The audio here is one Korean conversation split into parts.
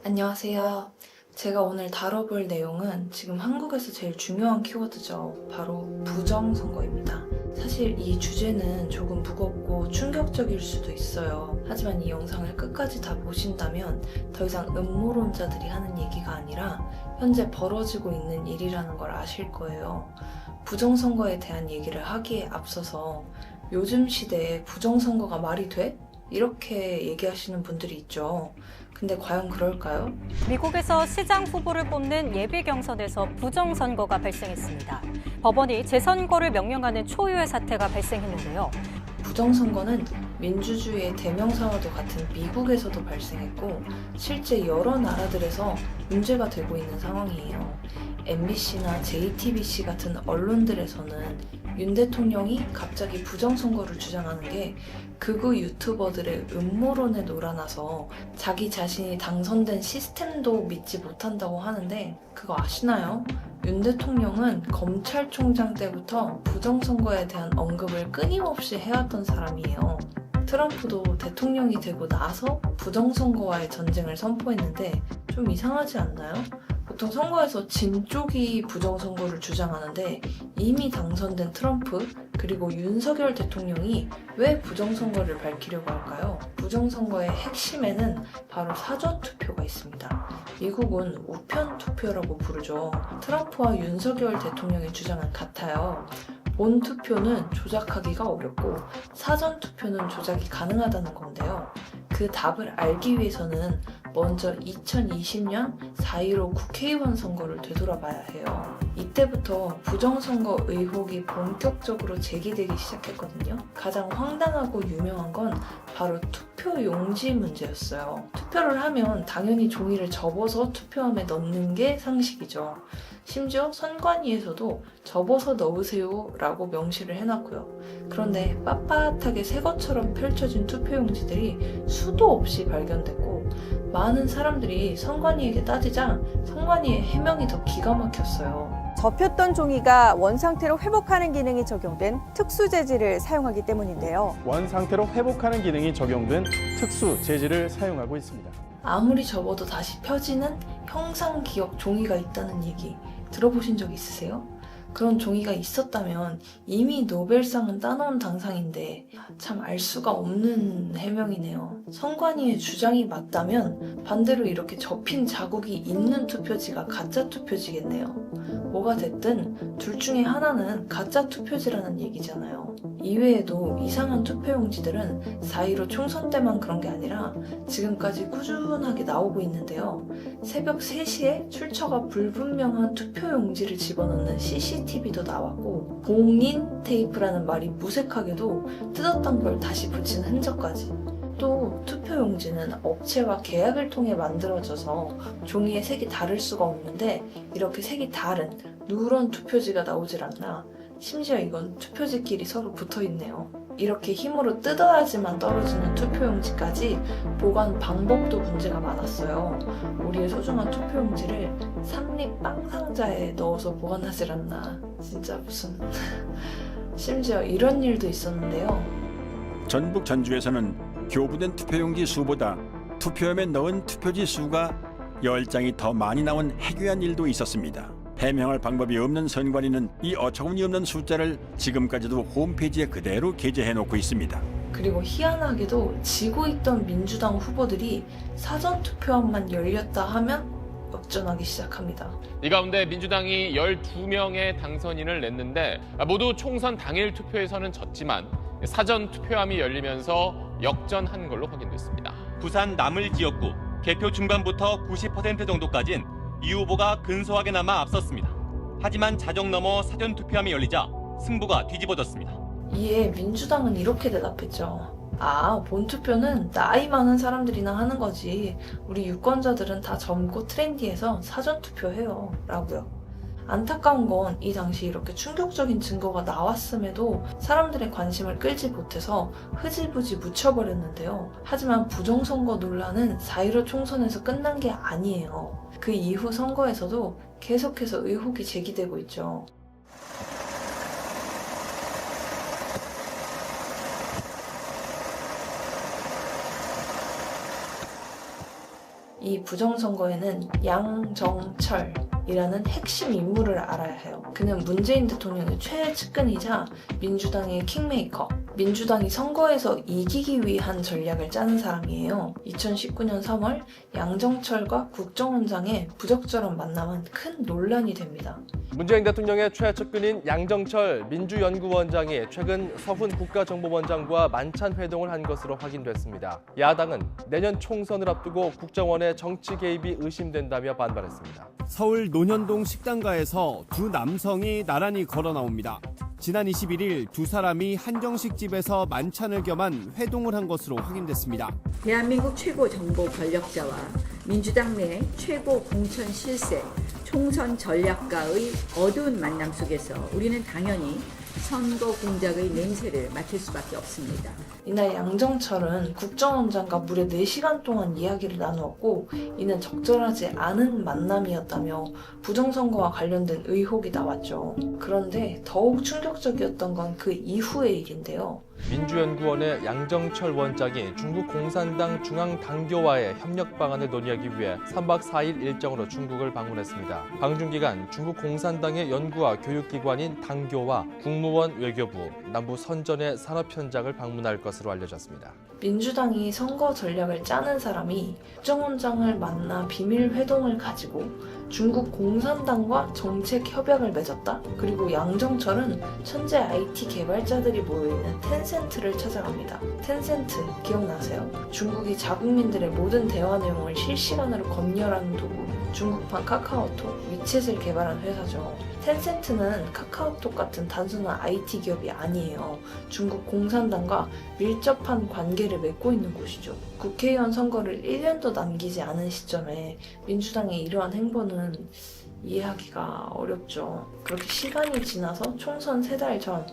안녕하세요. 제가 오늘 다뤄볼 내용은 지금 한국에서 제일 중요한 키워드죠. 바로 부정선거입니다. 사실 이 주제는 조금 무겁고 충격적일 수도 있어요. 하지만 이 영상을 끝까지 다 보신다면 더 이상 음모론자들이 하는 얘기가 아니라 현재 벌어지고 있는 일이라는 걸 아실 거예요. 부정선거에 대한 얘기를 하기에 앞서서 요즘 시대에 부정선거가 말이 돼? 이렇게 얘기하시는 분들이 있죠. 근데 과연 그럴까요? 미국에서 시장 후보를 뽑는 예비 경선에서 부정선거가 발생했습니다. 법원이 재선거를 명령하는 초유의 사태가 발생했는데요. 부정선거는 민주주의의 대명사와도 같은 미국에서도 발생했고 실제 여러 나라들에서 문제가 되고 있는 상황이에요. MBC나 JTBC 같은 언론들에서는 윤 대통령이 갑자기 부정선거를 주장하는 게 극우 유튜버들의 음모론에 놀아나서 자기 자신이 당선된 시스템도 믿지 못한다고 하는데 그거 아시나요? 윤 대통령은 검찰총장 때부터 부정선거에 대한 언급을 끊임없이 해왔던 사람이에요. 트럼프도 대통령이 되고 나서 부정선거와의 전쟁을 선포했는데 좀 이상하지 않나요? 보통 선거에서 진 쪽이 부정선거를 주장하는데 이미 당선된 트럼프 그리고 윤석열 대통령이 왜 부정선거를 밝히려고 할까요? 부정선거의 핵심에는 바로 사전투표가 있습니다. 미국은 우편투표라고 부르죠. 트럼프와 윤석열 대통령의 주장은 같아요. 본투표는 조작하기가 어렵고 사전투표는 조작이 가능하다는 건데요. 그 답을 알기 위해서는 먼저 2020년 4.15 국회의원 선거를 되돌아봐야 해요. 이때부터 부정선거 의혹이 본격적으로 제기되기 시작했거든요. 가장 황당하고 유명한 건 바로 투표용지 문제였어요. 투표를 하면 당연히 종이를 접어서 투표함에 넣는 게 상식이죠. 심지어 선관위에서도 접어서 넣으세요 라고 명시를 해놨고요. 그런데 빳빳하게 새 것처럼 펼쳐진 투표용지들이 수도 없이 발견됐고 많은 사람들이 선관위에게 따지자 선관위의 해명이 더 기가 막혔어요. 접혔던 종이가 원상태로 회복하는 기능이 적용된 특수 재질을 사용하기 때문인데요. 원상태로 회복하는 기능이 적용된 특수 재질을 사용하고 있습니다. 아무리 접어도 다시 펴지는 형상기억 종이가 있다는 얘기 들어보신 적 있으세요? 그런 종이가 있었다면 이미 노벨상은 따놓은 당상인데 참 알 수가 없는 해명이네요. 선관위의 주장이 맞다면 반대로 이렇게 접힌 자국이 있는 투표지가 가짜 투표지겠네요. 뭐가 됐든 둘 중에 하나는 가짜 투표지라는 얘기잖아요. 이외에도 이상한 투표용지들은 4.15 총선 때만 그런 게 아니라 지금까지 꾸준하게 나오고 있는데요. 새벽 3시에 출처가 불분명한 투표용지를 집어넣는 CCTV도 나왔고 봉인 테이프라는 말이 무색하게도 뜯었던 걸 다시 붙인 흔적까지. 또 투표용지는 업체와 계약을 통해 만들어져서 종이의 색이 다를 수가 없는데 이렇게 색이 다른 누런 투표지가 나오질 않나. 심지어 이건 투표지끼리 서로 붙어있네요. 이렇게 힘으로 뜯어야지만 떨어지는 투표용지까지 보관 방법도 문제가 많았어요. 우리의 소중한 투표용지를 삼립 빵상자에 넣어서 보관하질 않나. 진짜 무슨... 심지어 이런 일도 있었는데요. 전북 전주에서는 교부된 투표용지 수보다 투표함에 넣은 투표지 수가 10장이 더 많이 나온 해괴한 일도 있었습니다. 해명할 방법이 없는 선관위는 이 어처구니 없는 숫자를 지금까지도 홈페이지에 그대로 게재해놓고 있습니다. 그리고 희한하게도 지고 있던 민주당 후보들이 사전투표함만 열렸다 하면 역전하기 시작합니다. 이 가운데 민주당이 12명의 당선인을 냈는데 모두 총선 당일 투표에서는 졌지만 사전 투표함이 열리면서 역전한 걸로 확인됐습니다. 부산 남을 지역구 개표 중반부터 90% 정도까지는 이 후보가 근소하게 남아 앞섰습니다. 하지만 자정 넘어 사전 투표함이 열리자 승부가 뒤집어졌습니다. 이에 민주당은 이렇게 대답했죠. 본투표는 나이 많은 사람들이나 하는 거지. 우리 유권자들은 다 젊고 트렌디해서 사전투표해요. 라고요. 안타까운 건 이 당시 이렇게 충격적인 증거가 나왔음에도 사람들의 관심을 끌지 못해서 흐지부지 묻혀버렸는데요. 하지만 부정선거 논란은 4.15 총선에서 끝난 게 아니에요. 그 이후 선거에서도 계속해서 의혹이 제기되고 있죠. 이 부정선거에는 양정철이라는 핵심 인물을 알아야 해요. 그는 문재인 대통령의 최측근이자 민주당의 킹메이커, 민주당이 선거에서 이기기 위한 전략을 짜는 사람이에요. 2019년 3월 양정철과 국정원장의 부적절한 만남은 큰 논란이 됩니다. 문재인 대통령의 최측근인 양정철 민주연구원장이 최근 서훈 국가정보원장과 만찬 회동을 한 것으로 확인됐습니다. 야당은 내년 총선을 앞두고 국정원의 정치 개입이 의심된다며 반발했습니다. 서울 논현동 식당가에서 두 남성이 나란히 걸어 나옵니다. 지난 21일 두 사람이 한정식 집에서 만찬을 겸한 회동을 한 것으로 확인됐습니다. 대한민국 최고 정보 권력자와 민주당 내 최고 공천 실세, 총선 전략가의 어두운 만남 속에서 우리는 당연히 선거 공작의 냄새를 맡을 수밖에 없습니다. 이날 양정철은 국정원장과 무려 4시간 동안 이야기를 나누었고 이는 적절하지 않은 만남이었다며 부정선거와 관련된 의혹이 나왔죠. 그런데 더욱 충격적이었던 건 그 이후의 일인데요. 민주연구원의 양정철 원장이 중국 공산당 중앙당교와의 협력 방안을 논의하기 위해 3박 4일 일정으로 중국을 방문했습니다. 방중 기간 중국 공산당의 연구와 교육기관인 당교와 국무원 외교부, 남부 선전의 산업 현장을 방문할 것으로 알려졌습니다. 민주당이 선거 전략을 짜는 사람이 국정원장을 만나 비밀 회동을 가지고 중국 공산당과 정책 협약을 맺었다? 그리고 양정철은 천재 IT 개발자들이 모여있는 텐센트를 찾아갑니다. 텐센트 기억나세요? 중국이 자국민들의 모든 대화 내용을 실시간으로 검열하는 도구, 중국판 카카오톡, 위챗을 개발한 회사죠. 텐센트는 카카오톡 같은 단순한 IT 기업이 아니에요. 중국 공산당과 밀접한 관계를 맺고 있는 곳이죠. 국회의원 선거를 1년도 남기지 않은 시점에 민주당의 이러한 행보는 이해하기가 어렵죠. 그렇게 시간이 지나서 총선 3달 전,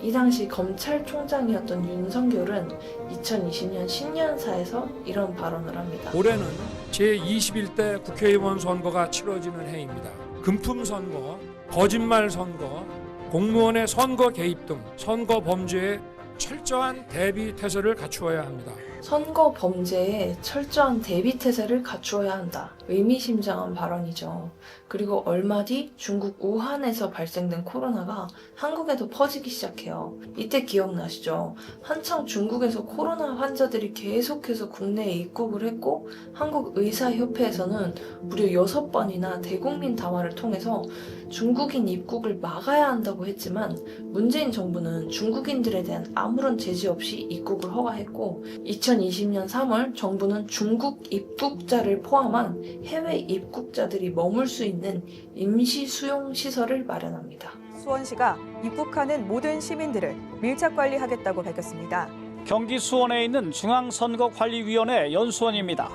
이 당시 검찰총장이었던 윤석열은 2020년 신년사에서 이런 발언을 합니다. 올해는 제21대 국회의원 선거가 치러지는 해입니다. 금품 선거, 거짓말 선거, 공무원의 선거 개입 등 선거 범죄에 철저한 대비 태세를 갖추어야 합니다. 선거 범죄에 철저한 대비 태세를 갖추어야 한다. 의미심장한 발언이죠. 그리고 얼마 뒤 중국 우한에서 발생된 코로나가 한국에도 퍼지기 시작해요. 이때 기억나시죠? 한창 중국에서 코로나 환자들이 계속해서 국내에 입국을 했고 한국의사협회에서는 무려 6번이나 대국민 담화를 통해서 중국인 입국을 막아야 한다고 했지만 문재인 정부는 중국인들에 대한 아무런 제재 없이 입국을 허가했고 2020년 3월 정부는 중국 입국자를 포함한 해외 입국자들이 머물 수 있는 임시 수용 시설을 마련합니다. 수원시가 입국하는 모든 시민들을 밀착 관리하겠다고 밝혔습니다. 경기 수원에 있는 중앙선거관리위원회 연수원입니다.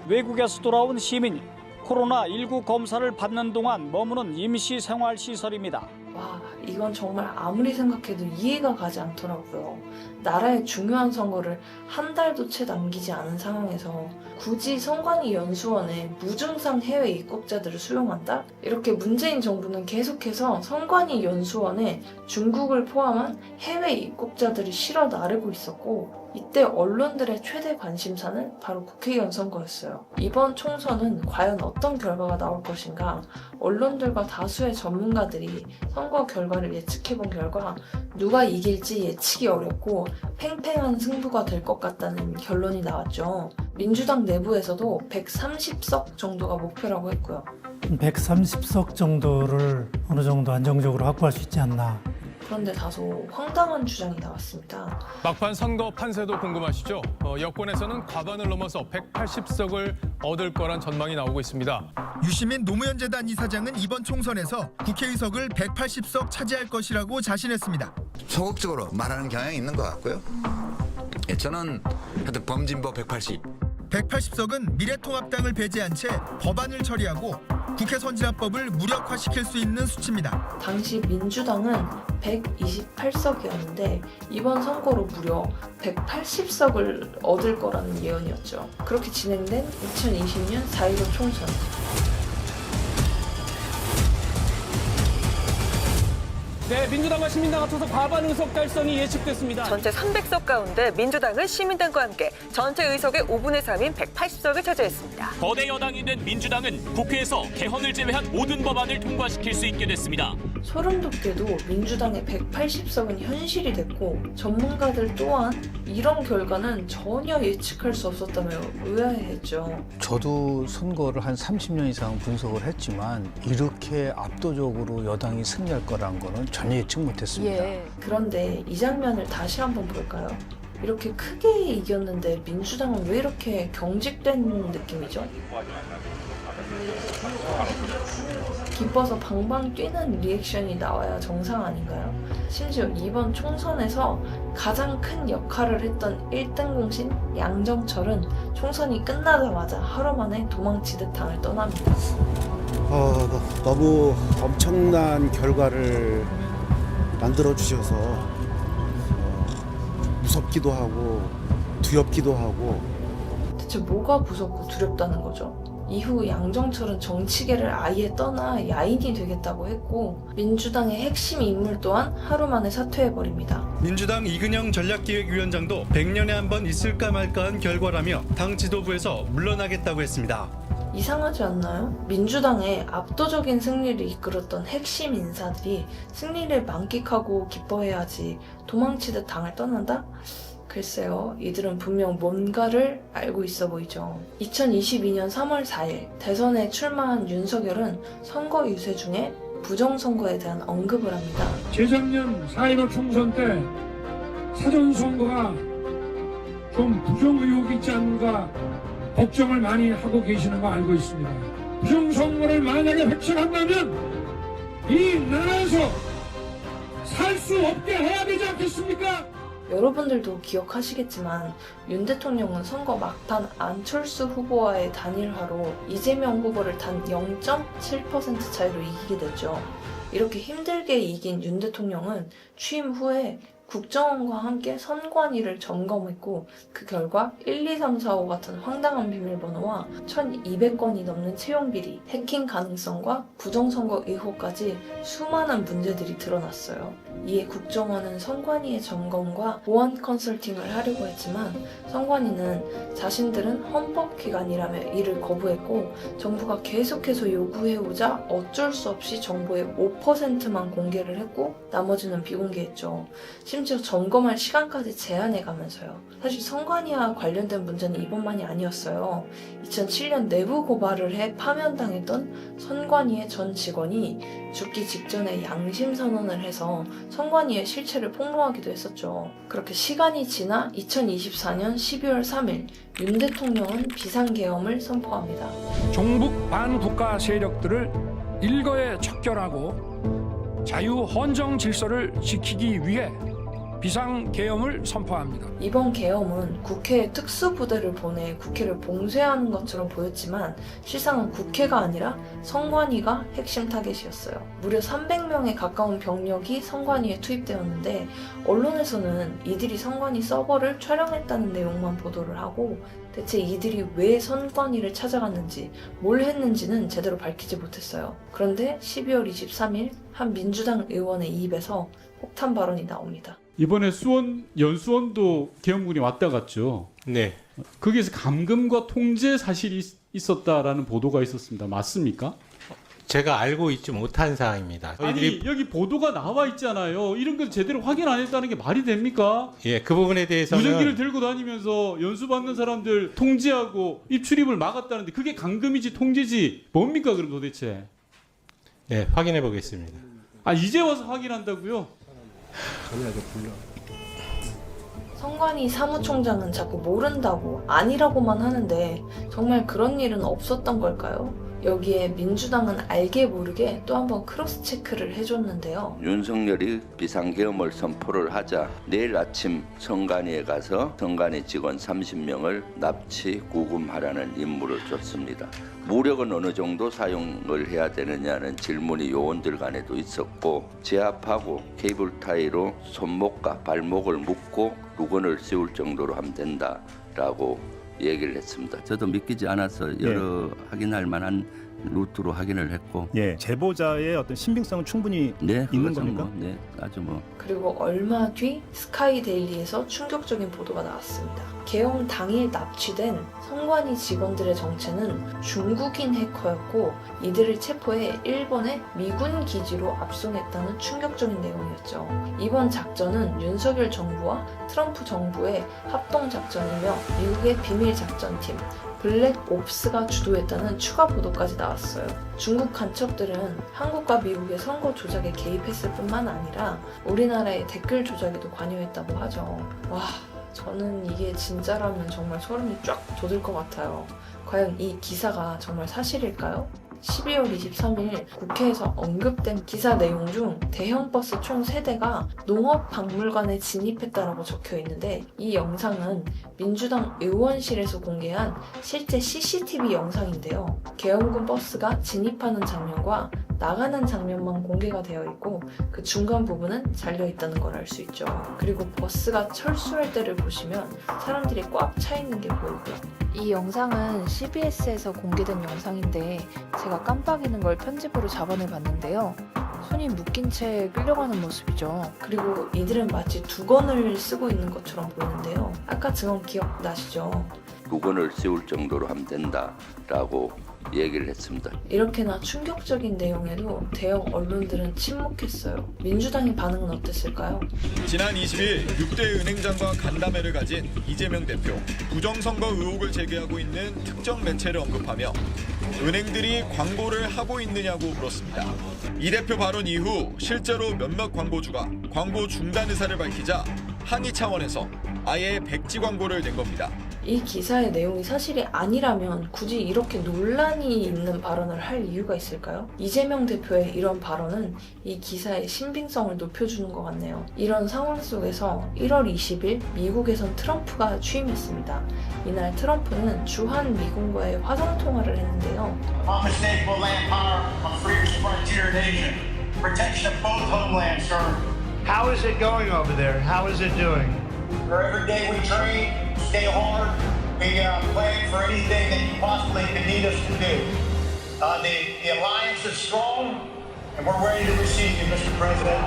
외국에서 돌아온 시민이 코로나19 검사를 받는 동안 머무는 임시 생활시설입니다. 와, 이건 정말 아무리 생각해도 이해가 가지 않더라고요. 나라의 중요한 선거를 한 달도 채 남기지 않은 상황에서 굳이 선관위 연수원에 무증상 해외 입국자들을 수용한다? 이렇게 문재인 정부는 계속해서 선관위 연수원에 중국을 포함한 해외 입국자들을 실어 나르고 있었고 이때 언론들의 최대 관심사는 바로 국회의원 선거였어요. 이번 총선은 과연 어떤 결과가 나올 것인가? 언론들과 다수의 전문가들이 선거 결과를 예측해본 결과 누가 이길지 예측이 어렵고 팽팽한 승부가 될 것 같다는 결론이 나왔죠. 민주당 내부에서도 130석 정도가 목표라고 했고요. 130석 정도를 어느 정도 안정적으로 확보할 수 있지 않나. 그런데 다소 황당한 주장이 나왔습니다. 막판 선거 판세도 궁금하시죠? 여권에서는 과반을 넘어서 180석을 얻을 거란 전망이 나오고 있습니다. 유시민 노무현재단 이사장은 이번 총선에서 국회의석을 180석 차지할 것이라고 자신했습니다. 소극적으로 말하는 경향이 있는 것 같고요. 저는 하여튼 범진보 180석은 미래통합당을 배제한 채 법안을 처리하고 국회 선진화법을 무력화시킬 수 있는 수치입니다. 당시 민주당은 128석이었는데 이번 선거로 무려 180석을 얻을 거라는 예언이었죠. 그렇게 진행된 2020년 4.15 총선. 네, 민주당과 시민당 합쳐서 과반 의석 달성이 예측됐습니다. 전체 300석 가운데 민주당은 시민당과 함께 전체 의석의 5분의 3인 180석을 차지했습니다. 거대 여당이 된 민주당은 국회에서 개헌을 제외한 모든 법안을 통과시킬 수 있게 됐습니다. 소름 돋게도 민주당의 180석은 현실이 됐고 전문가들 또한 이런 결과는 전혀 예측할 수 없었다며 의아해했죠. 저도 선거를 한 30년 이상 분석을 했지만 이렇게 압도적으로 여당이 승리할 거라는 거는 전혀 예측 못했습니다. 그런데 이 장면을 다시 한번 볼까요? 이렇게 크게 이겼는데 민주당은 왜 이렇게 경직된 느낌이죠? 기뻐서 방방 뛰는 리액션이 나와야 정상 아닌가요? 심지어 이번 총선에서 가장 큰 역할을 했던 1등 공신 양정철은 총선이 끝나자마자 하루 만에 도망치듯 당을 떠납니다. 너무 엄청난 결과를 만들어주셔서 무섭기도 하고 두렵기도 하고. 대체 뭐가 무섭고 두렵다는 거죠? 이후 양정철은 정치계를 아예 떠나 야인이 되겠다고 했고 민주당의 핵심 인물 또한 하루 만에 사퇴해버립니다. 민주당 이근영 전략기획위원장도 100년에 한 번 있을까 말까한 결과라며 당 지도부에서 물러나겠다고 했습니다. 이상하지 않나요? 민주당의 압도적인 승리를 이끌었던 핵심 인사들이 승리를 만끽하고 기뻐해야지 도망치듯 당을 떠난다? 글쎄요, 이들은 분명 뭔가를 알고 있어 보이죠. 2022년 3월 4일 대선에 출마한 윤석열은 선거 유세 중에 부정선거에 대한 언급을 합니다. 재작년 4.15 총선 때 사전선거가 좀 부정 의혹이 있지 않은가 걱정을 많이 하고 계시는 거 알고 있습니다. 부정선거를 만약에 획신한다면 이 나라에서 살 수 없게 해야 되지 않겠습니까? 여러분들도 기억하시겠지만 윤 대통령은 선거 막판 안철수 후보와의 단일화로 이재명 후보를 단 0.7% 차이로 이기게 됐죠. 이렇게 힘들게 이긴 윤 대통령은 취임 후에 국정원과 함께 선관위를 점검했고 그 결과 1, 2, 3, 4, 5 같은 황당한 비밀번호와 1200건이 넘는 채용비리, 해킹 가능성과 부정선거 의혹까지 수많은 문제들이 드러났어요. 이에 국정원은 선관위의 점검과 보안 컨설팅을 하려고 했지만 선관위는 자신들은 헌법기관이라며 이를 거부했고 정부가 계속해서 요구해오자 어쩔 수 없이 정보의 5%만 공개를 했고 나머지는 비공개했죠. 심지어 점검할 시간까지 제한해가면서요. 사실 선관위와 관련된 문제는 이번만이 아니었어요. 2007년 내부 고발을 해 파면당했던 선관위의 전 직원이 죽기 직전에 양심선언을 해서 선관위의 실체를 폭로하기도 했었죠. 그렇게 시간이 지나 2024년 12월 3일 윤 대통령은 비상계엄을 선포합니다. 종북 반국가 세력들을 일거에 척결하고 자유헌정 질서를 지키기 위해 비상계엄을 선포합니다. 이번 계엄은 국회에 특수부대를 보내 국회를 봉쇄하는 것처럼 보였지만 실상은 국회가 아니라 선관위가 핵심 타겟이었어요. 무려 300명에 가까운 병력이 선관위에 투입되었는데 언론에서는 이들이 선관위 서버를 촬영했다는 내용만 보도를 하고 대체 이들이 왜 선관위를 찾아갔는지 뭘 했는지는 제대로 밝히지 못했어요. 그런데 12월 23일 한 민주당 의원의 입에서 폭탄 발언이 나옵니다. 이번에 연수원도 계엄군이 왔다 갔죠. 네. 거기에서 감금과 통제 사실이 있었다라는 보도가 있었습니다. 맞습니까? 제가 알고 있지 못한 사항입니다. 아니 여기 보도가 나와 있잖아요. 이런 걸 제대로 확인 안 했다는 게 말이 됩니까? 예, 그 부분에 대해서는 무전기를 들고 다니면서 연수받는 사람들 통제하고 입출입을 막았다는데 그게 감금이지 통제지 뭡니까 그럼 도대체? 네, 확인해 보겠습니다. 아 이제 와서 확인한다고요? 선관위 사무총장은 자꾸 모른다고 아니라고만 하는데 정말 그런 일은 없었던 걸까요? 여기에 민주당은 알게 모르게 또 한 번 크로스 체크를 해줬는데요. 윤석열이 비상계엄을 선포를 하자 내일 아침 선관위에 가서 선관위 직원 30명을 납치 구금하라는 임무를 줬습니다. 무력은 어느 정도 사용을 해야 되느냐는 질문이 요원들 간에도 있었고 제압하고 케이블 타이로 손목과 발목을 묶고 루건을 씌울 정도로 하면 된다라고 얘기를 했습니다. 저도 믿기지 않아서 여러 확인할 만한 루트로 확인을 했고 예, 제보자의 어떤 신빙성은 충분히 네, 있는 그것은 겁니까? 네, 아주 그리고 얼마 뒤 스카이데일리에서 충격적인 보도가 나왔습니다. 개엄 당일 납치된 성관이 직원들의 정체는 중국인 해커였고 이들을 체포해 일본의 미군 기지로 압송했다는 충격적인 내용이었죠. 이번 작전은 윤석열 정부와 트럼프 정부의 합동작전이며 미국의 비밀작전팀 블랙옵스가 주도했다는 추가 보도까지 나왔어요. 중국 간첩들은 한국과 미국의 선거 조작에 개입했을 뿐만 아니라 우리나라의 댓글 조작에도 관여했다고 하죠. 와, 저는 이게 진짜라면 정말 소름이 쫙 돋을 것 같아요. 과연 이 기사가 정말 사실일까요? 12월 23일 국회에서 언급된 기사 내용 중 대형 버스 총 3대가 농업박물관에 진입했다라고 적혀 있는데 이 영상은 민주당 의원실에서 공개한 실제 CCTV 영상인데요. 계엄군 버스가 진입하는 장면과 나가는 장면만 공개가 되어 있고 그 중간 부분은 잘려 있다는 걸 알 수 있죠. 그리고 버스가 철수할 때를 보시면 사람들이 꽉 차 있는 게 보이고요. 이 영상은 CBS에서 공개된 영상인데 제가 깜빡이는 걸 편집으로 잡아내 봤는데요. 손이 묶인 채 끌려가는 모습이죠. 그리고 이들은 마치 두건을 쓰고 있는 것처럼 보이는데요. 아까 증언 기억나시죠? 두건을 씌울 정도로 하면 된다라고 얘기를 했습니다. 이렇게나 충격적인 내용에도 대형 언론들은 침묵했어요. 민주당의 반응은 어땠을까요? 지난 20일 6대 은행장과 간담회를 가진 이재명 대표. 부정선거 의혹을 제기하고 있는 특정 매체를 언급하며 은행들이 광고를 하고 있느냐고 물었습니다. 이 대표 발언 이후 실제로 몇몇 광고주가 광고 중단 의사를 밝히자 항의 차원에서 아예 백지 광고를 낸 겁니다. 이 기사의 내용이 사실이 아니라면 굳이 이렇게 논란이 있는 발언을 할 이유가 있을까요? 이재명 대표의 이런 발언은 이 기사의 신빙성을 높여주는 것 같네요. 이런 상황 속에서 1월 20일 미국에선 트럼프가 취임했습니다. 이날 트럼프는 주한 미군과의 화상통화를 했는데요. How is it going over there? How is it doing? Every day we train, stay hard. We plan for anything that you possibly could need us to do. The alliance is strong, and we're ready to receive you, Mr. President.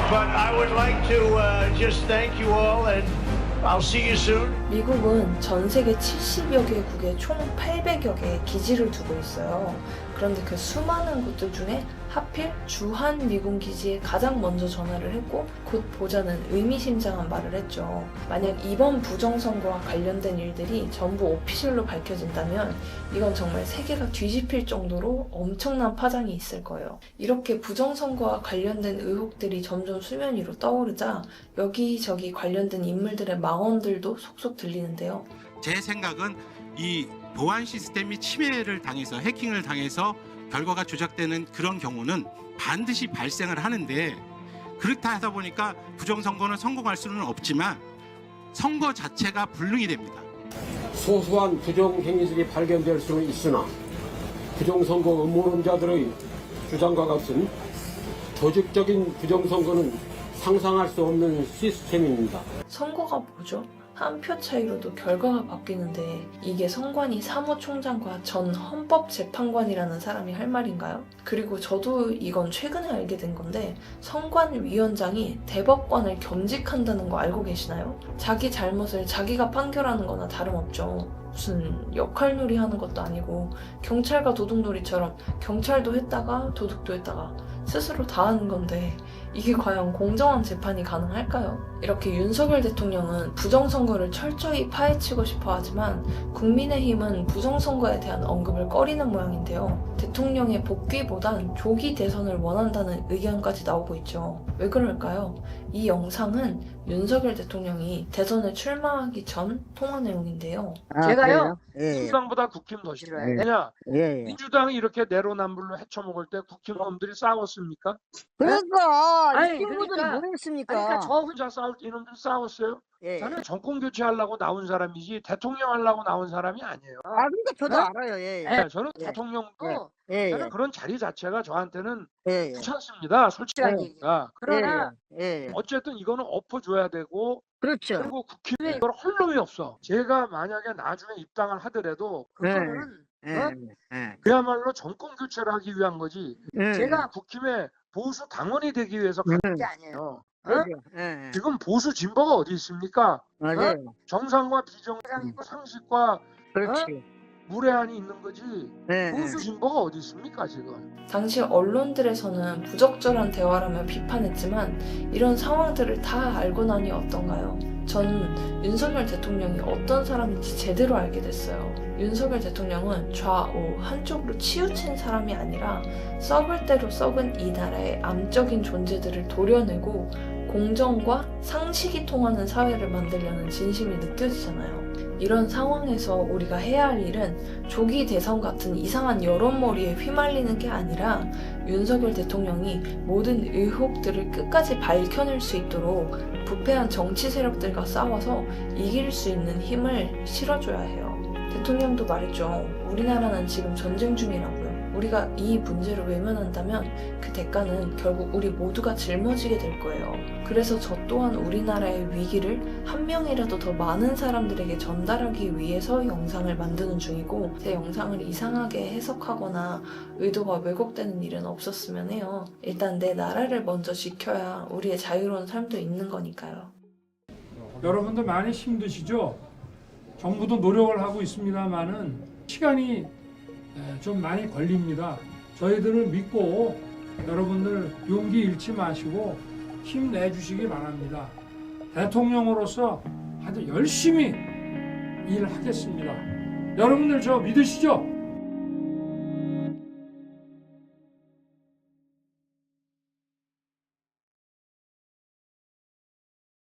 But I would like to just thank you all, and I'll see you soon. 미국은 전 세계 70여 개국에 총 800여 개의 기지를 두고 있어요. 그런데 그 수많은 곳들 중에 하필 주한 미군 기지에 가장 먼저 전화를 했고 곧 보자는 의미심장한 말을 했죠. 만약 이번 부정선거와 관련된 일들이 전부 오피셜로 밝혀진다면 이건 정말 세계가 뒤집힐 정도로 엄청난 파장이 있을 거예요. 이렇게 부정선거와 관련된 의혹들이 점점 수면 위로 떠오르자 여기저기 관련된 인물들의 망언들도 속속 들리는데요. 제 생각은 이 보안 시스템이 침해를 당해서 해킹을 당해서 결과가 조작되는 그런 경우는 반드시 발생을 하는데 그렇다 하다 보니까 부정선거는 성공할 수는 없지만 선거 자체가 불능이 됩니다. 소소한 부정행위들이 발견될 수는 있으나 부정선거 음모론자들의 주장과 같은 조직적인 부정선거는 상상할 수 없는 시스템입니다. 선거가 뭐죠? 한 표 차이로도 결과가 바뀌는데 이게 선관위 사무총장과 전 헌법재판관이라는 사람이 할 말인가요? 그리고 저도 이건 최근에 알게 된 건데 선관위원장이 대법관을 겸직한다는 거 알고 계시나요? 자기 잘못을 자기가 판결하는 거나 다름없죠. 무슨 역할놀이 하는 것도 아니고 경찰과 도둑놀이처럼 경찰도 했다가 도둑도 했다가 스스로 다 하는 건데 이게 과연 공정한 재판이 가능할까요? 이렇게 윤석열 대통령은 부정선거를 철저히 파헤치고 싶어 하지만 국민의힘은 부정선거에 대한 언급을 꺼리는 모양인데요. 대통령의 복귀보단 조기 대선을 원한다는 의견까지 나오고 있죠. 왜 그럴까요? 이 영상은 윤석열 대통령이 대선에 출마하기 전 통화 내용인데요. 제가요? 민주당보다 국힘 더 싫어요. 왜냐? 민주당이 이렇게 내로남불로 헤쳐먹을 때 국힘놈들이 싸웠습니까? 그러니까 이 친구들이 뭐 했습니까? 그러니까 저 혼자 싸울 때 이놈들 싸웠어요? 저는 정권 교체하려고 나온 사람이지 대통령 하려고 나온 사람이 아니에요. 그러니까 저도 알아요. 저는 대통령도 예. 저는 그런 자리 자체가 저한테는 예. 귀찮습니다. 솔직하니까. 그러나 어쨌든 이거는 엎어줘야 되고 그렇죠. 그리고 국힘에 이걸 할 놈이 없어. 제가 만약에 나중에 입당을 하더라도 그거는 그야말로 정권 교체를 하기 위한 거지. 제가 국힘의 보수 당원이 되기 위해서 간 게 아니에요. 지금 보수 진보가 어디 있습니까? 정상과 비정상이 있고 상식과 무례한이 있는 거지. 보수 진보가 어디 있습니까 지금? 당시 언론들에서는 부적절한 대화라며 비판했지만 이런 상황들을 다 알고 나니 어떤가요? 저는 윤석열 대통령이 어떤 사람인지 제대로 알게 됐어요. 윤석열 대통령은 좌우 한쪽으로 치우친 사람이 아니라 썩을 대로 썩은 이 나라의 암적인 존재들을 도려내고 공정과 상식이 통하는 사회를 만들려는 진심이 느껴지잖아요. 이런 상황에서 우리가 해야 할 일은 조기 대선 같은 이상한 여론몰이에 휘말리는 게 아니라 윤석열 대통령이 모든 의혹들을 끝까지 밝혀낼 수 있도록 부패한 정치 세력들과 싸워서 이길 수 있는 힘을 실어줘야 해요. 대통령도 말했죠. 우리나라는 지금 전쟁 중이라고요. 우리가 이 문제를 외면한다면 그 대가는 결국 우리 모두가 짊어지게 될 거예요. 그래서 저 또한 우리나라의 위기를 한 명이라도 더 많은 사람들에게 전달하기 위해서 영상을 만드는 중이고, 제 영상을 이상하게 해석하거나 의도가 왜곡되는 일은 없었으면 해요. 일단 내 나라를 먼저 지켜야 우리의 자유로운 삶도 있는 거니까요. 여러분들 많이 힘드시죠? 정부도 노력을 하고 있습니다만은 시간이 좀 많이 걸립니다. 저희들을 믿고 여러분들 용기 잃지 마시고 힘내주시기 바랍니다. 대통령으로서 아주 열심히 일하겠습니다. 여러분들 저 믿으시죠?